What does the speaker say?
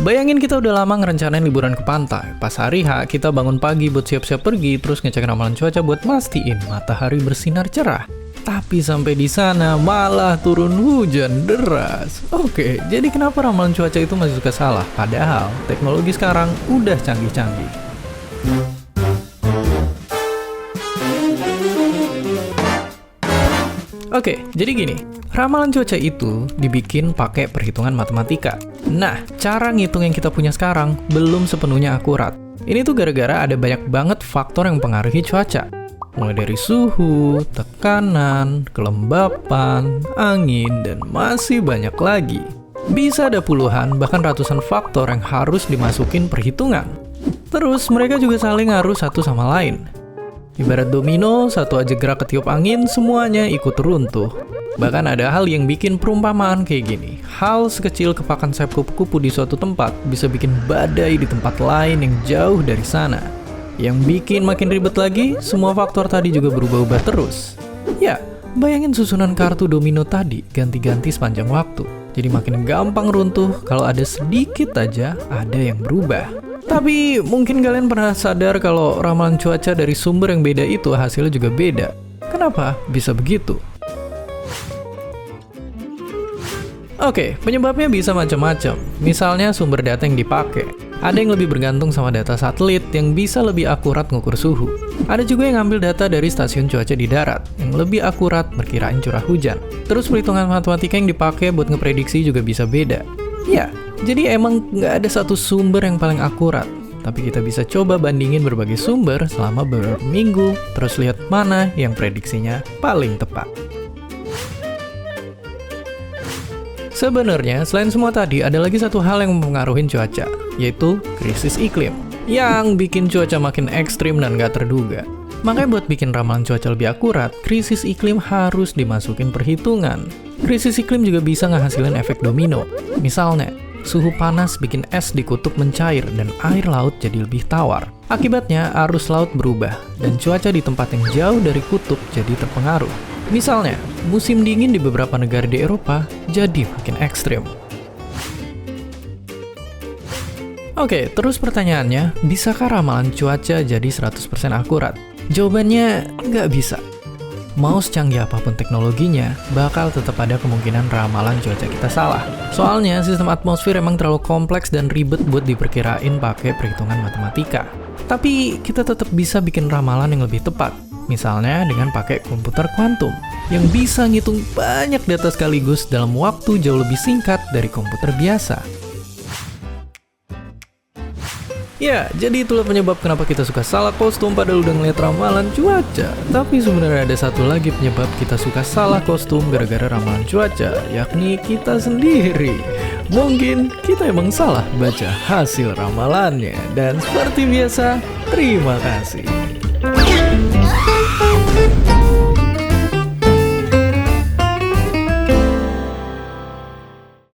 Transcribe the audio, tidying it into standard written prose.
Bayangin kita udah lama ngerencanain liburan ke pantai. Pas hari H, kita bangun pagi buat siap-siap pergi, terus ngecek ramalan cuaca buat mastiin matahari bersinar cerah. Tapi sampai di sana malah turun hujan deras. Oke, jadi kenapa ramalan cuaca itu masih suka salah? Padahal teknologi sekarang udah canggih-canggih. Oke, jadi gini. Ramalan cuaca itu dibikin pakai perhitungan matematika. Nah, cara ngitung yang kita punya sekarang belum sepenuhnya akurat. Ini tuh gara-gara ada banyak banget faktor yang mempengaruhi cuaca. Mulai dari suhu, tekanan, kelembapan, angin, dan masih banyak lagi. Bisa ada puluhan, bahkan ratusan faktor yang harus dimasukin perhitungan. Terus, mereka juga saling ngaruh satu sama lain. Ibarat domino, satu aja gerak ketiup angin, semuanya ikut runtuh. Bahkan ada hal yang bikin perumpamaan kayak gini. Hal sekecil kepakan sayap kupu-kupu di suatu tempat bisa bikin badai di tempat lain yang jauh dari sana. Yang bikin makin ribet lagi, semua faktor tadi juga berubah-ubah terus. Ya, bayangin susunan kartu domino tadi ganti-ganti sepanjang waktu. Jadi makin gampang runtuh kalau ada sedikit aja ada yang berubah. Tapi mungkin kalian pernah sadar kalau ramalan cuaca dari sumber yang beda itu hasilnya juga beda. Kenapa bisa begitu? Oke, penyebabnya bisa macam-macam. Misalnya sumber data yang dipakai. Ada yang lebih bergantung sama data satelit yang bisa lebih akurat ngukur suhu. Ada juga yang ngambil data dari stasiun cuaca di darat yang lebih akurat perkiraan curah hujan. Terus perhitungan matematika yang dipakai buat ngeprediksi juga bisa beda. Ya, jadi emang nggak ada satu sumber yang paling akurat. Tapi kita bisa coba bandingin berbagai sumber selama beberapa minggu, terus lihat mana yang prediksinya paling tepat. Sebenarnya, selain semua tadi, ada lagi satu hal yang mempengaruhi cuaca, yaitu krisis iklim, yang bikin cuaca makin ekstrim dan gak terduga. Makanya buat bikin ramalan cuaca lebih akurat, krisis iklim harus dimasukin perhitungan. Krisis iklim juga bisa ngehasilin efek domino. Misalnya, suhu panas bikin es di kutub mencair dan air laut jadi lebih tawar. Akibatnya, arus laut berubah, dan cuaca di tempat yang jauh dari kutub jadi terpengaruh. Misalnya, musim dingin di beberapa negara di Eropa jadi makin ekstrim. Oke, terus pertanyaannya, bisakah ramalan cuaca jadi 100% akurat? Jawabannya, nggak bisa. Mau secanggih apapun teknologinya, bakal tetap ada kemungkinan ramalan cuaca kita salah. Soalnya, sistem atmosfer emang terlalu kompleks dan ribet buat diperkirain pakai perhitungan matematika. Tapi, kita tetap bisa bikin ramalan yang lebih tepat. Misalnya dengan pakai komputer kuantum, yang bisa ngitung banyak data sekaligus dalam waktu jauh lebih singkat dari komputer biasa. Ya, jadi itulah penyebab kenapa kita suka salah kostum padahal udah ngeliat ramalan cuaca. Tapi sebenarnya ada satu lagi penyebab kita suka salah kostum gara-gara ramalan cuaca, yakni kita sendiri. Mungkin kita emang salah baca hasil ramalannya. Dan seperti biasa, terima kasih.